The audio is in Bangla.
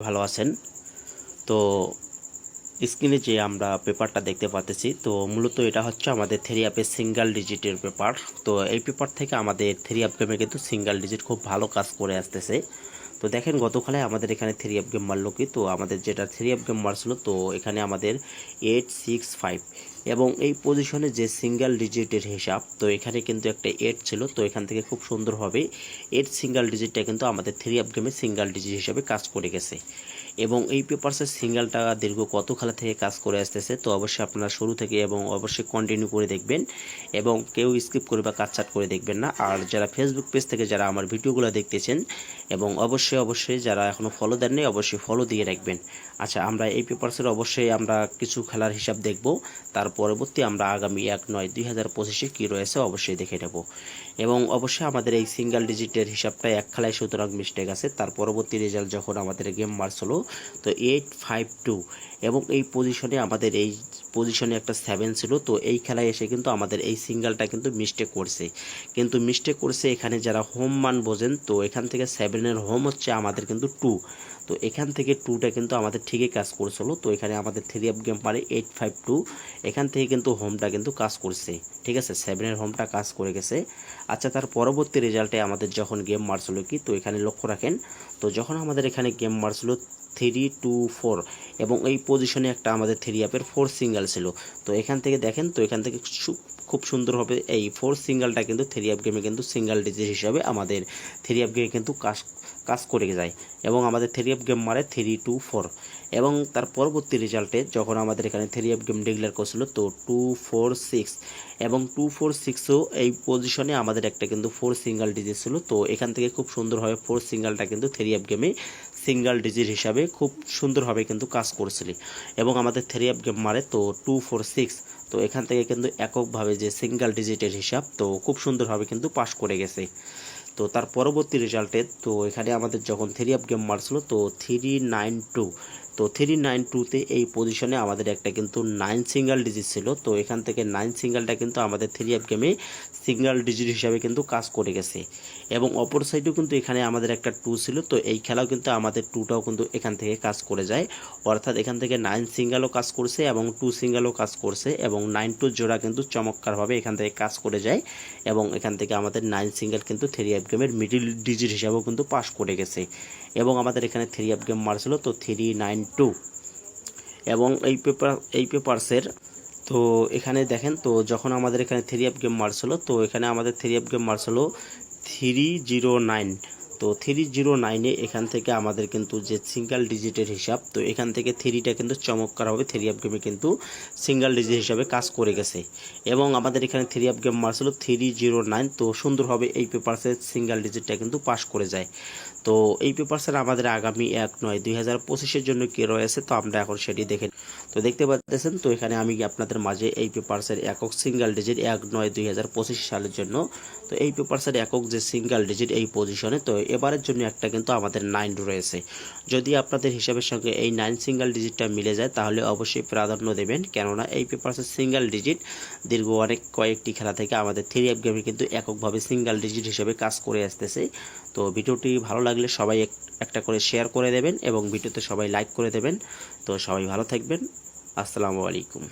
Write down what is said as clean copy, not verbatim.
ভালো আছেন। তো স্ক্রিনে যে আমরা পেপারটা দেখতে পাচ্ছি, তো মূলত এটা হচ্ছে আমাদের থ্রি অ্যাপের সিঙ্গেল ডিজিটের পেপার। তো এই পেপার থেকে আমাদের থ্রি অ্যাপ গেমে কিন্তু সিঙ্গেল ডিজিট খুব ভালো কাজ করে আসতেছে। তো দেখেন গতকালে আমাদের এখানে থ্রি অ্যাপ গেম মারলো কি, তো আমাদের যেটা থ্রি অ্যাপ গেম মারছিল, তো এখানে আমাদের 865 এবং এই পজিশনে যে সিঙ্গেল ডিজিটের হিসাব, তো এখানে কিন্তু একটা 8 ছিল। তো এখান থেকে খুব সুন্দরভাবে 8 সিঙ্গেল ডিজিটটা কিন্তু আমাদের থ্রি অ্যাপ গেমে সিঙ্গেল ডিজিট হিসাবে কাজ করে গেছে। এবং এই পেপারসের সিঙ্গেলটা দীর্ঘ কত খেলা থেকে কাজ করে আসতেছে, তো অবশ্যই আপনারা শুরু থেকে এবং অবশ্যই কন্টিনিউ করে দেখবেন এবং কেউ স্কিপ করে বা কাটছাট করে দেখবেন না। আর যারা ফেসবুক পেজ থেকে যারা আমার ভিডিওগুলো দেখতেছেন এবং অবশ্যই যারা এখনও ফলো দেননি অবশ্যই ফলো দিয়ে রাখবেন। আচ্ছা, আমরা এই পেপারসের অবশ্যই আমরা কিছু খেলার হিসাব দেখব, তার পরবর্তী আমরা আগামী 1/9/2025 কী রয়েছে অবশ্যই দেখে নেব। এবং অবশ্যই আমাদের এই সিঙ্গেল ডিজিটের হিসাবটা এক খেলায় 17 মিস্টেক আছে। তার পরবর্তী রেজাল্ট যখন আমাদের গেম মার্স হলো, তো 852 এবং এই পজিশনে আমাদের এই পজিশনে একটা 7 ছিল। তো এই খেলায় এসে কিন্তু আমাদের এই সিঙ্গেলটা কিন্তু মিস্টেক করছে এখানে যারা হোম মান বোঝেন, তো এখান থেকে 7-এর হোম হচ্ছে আমাদের কিন্তু 2। তো এখান থেকে 2টা কিন্তু আমাদের ঠিকই কাজ করছিল। তো এখানে আমাদের থ্রি অ্যাপ গেম পারে 852, এখান থেকে কিন্তু হোমটা কিন্তু কাজ করছে, ঠিক আছে, 7-এর হোমটা কাজ করে গেছে। আচ্ছা, তার পরবর্তী রেজাল্টে আমাদের যখন গেম মারছিল কি, তো এখানে লক্ষ্য রাখেন, তো যখন আমাদের এখানে গেম মারছিল 324 এবং এই পজিশনে একটা আমাদের থ্রি অ্যাপের 4 সিঙ্গেল ছিল। তো এখান থেকে দেখেন, তো এখান থেকে খুব সুন্দরভাবে এই 4 সিঙ্গেলটা কিন্তু থ্রি অ্যাপ গেমে কিন্তু সিঙ্গেল ডিজিট হিসাবে আমাদের থ্রি অ্যাপ গেমে কিন্তু কাজ করে যায় এবং আমাদের থ্রি অ্যাপ গেম মারে 324। এবং তার পরবর্তী রেজাল্টে যখন আমাদের এখানে থ্রি অ্যাপ গেম ডিক্লেয়ার করছিল, তো 246 এবং 246ও এই পজিশনে আমাদের একটা কিন্তু 4 সিঙ্গেল ডিজিট ছিল। তো এখান থেকে খুব সুন্দরভাবে 4 সিঙ্গেলটা কিন্তু থ্রি অ্যাপ গেমে সিঙ্গেল ডিজিট হিসাবে খুব সুন্দরভাবে কিন্তু কাজ করছিল এবং আমাদের থ্রি অ্যাপ গেম মারে তো 246। তো এখান থেকে কিন্তু এককভাবে যে সিঙ্গেল ডিজিটের হিসাব, তো খুব সুন্দরভাবে কিন্তু পাস করে গেছে। তো তার পরবর্তী রেজাল্টে, তো এখানে আমাদের যখন থ্রি অ্যাপ গেম মারছিল, তো 392, তো 392তে এই পজিশনে আমাদের একটা কিন্তু 9 সিঙ্গেল ডিজিট ছিল। তো এখান থেকে 9 সিঙ্গেলটা কিন্তু আমাদের থ্রি অ্যাপ গেমে সিঙ্গেল ডিজিট হিসাবে কিন্তু কাজ করে গেছে এবং অপর সাইডেও কিন্তু এখানে আমাদের একটা 2 ছিল। তো এই খেলাও কিন্তু আমাদের 2টাও কিন্তু এখান থেকে কাজ করে যায়, অর্থাৎ এখান থেকে 9 সিঙ্গেলও কাজ করছে এবং 2 সিঙ্গেলও কাজ করছে এবং 9-2 জোড়া কিন্তু চমৎকারভাবে এখান থেকে কাজ করে যায় এবং এখান থেকে আমাদের 9 সিঙ্গেল কিন্তু থ্রি অ্যাপ গেমের মিডিল ডিজিট হিসাবেও কিন্তু পাস করে গেছে এবং আমাদের এখানে থ্রি অ্যাপ গেম মারছিল তো 392 এবং এই পেপারসের, তো এখানে দেখেন, তো যখন আমাদের এখানে থ্রি অ্যাপ গেম মারছিল, তো এখানে আমাদের থ্রি অ্যাপ গেম মারছিল 309। তো 309-এ এখান থেকে আমাদের কিন্তু যে সিঙ্গেল ডিজিটের হিসাব, তো এখান থেকে থ্রিটা কিন্তু চমৎকারভাবে থ্রি অ্যাপ গেমে কিন্তু সিঙ্গেল ডিজিট হিসাবে কাজ করে গেছে এবং আমাদের এখানে থ্রি অ্যাপ গেম মারছিল 309। তো সুন্দরভাবে এই পেপারসের সিঙ্গেল ডিজিটটা কিন্তু পাস করে যায়। তো এই পেপারসের আমাদের আগামী 1/9/2025 জন্য কী রয়েছে, তো আমরা এখন সেটি দেখে, তো দেখতে পাচ্ছেন, তো এখানে আমি আপনাদের মাঝে এই পেপারসের একক সিঙ্গেল ডিজিট 1/9/2025 সালের জন্য, তো এই পেপারসের একক যে সিঙ্গেল ডিজিট এই পজিশনে, তো এবারের জন্য একটা কিন্তু আমাদের 9 রয়েছে। যদি আপনাদের হিসাবের সঙ্গে এই 9 সিঙ্গেল ডিজিটটা মিলে যায় তাহলে অবশ্যই প্রাধান্য দেবেন, কেননা এই পেপারসের সিঙ্গেল ডিজিট দীর্ঘ কয়েকটি খেলা থেকে আমাদের থ্রি অ্যাপ গেমে কিন্তু এককভাবে সিঙ্গেল ডিজিট হিসেবে কাজ করে আসতেছে। তো ভিডিওটি ভালো লাগলে সবাই একটা করে শেয়ার করে দেবেন এবং ভিডিওতে সবাই লাইক করে দেবেন। তো সবাই ভালো থাকবেন। আসসালামু আলাইকুম।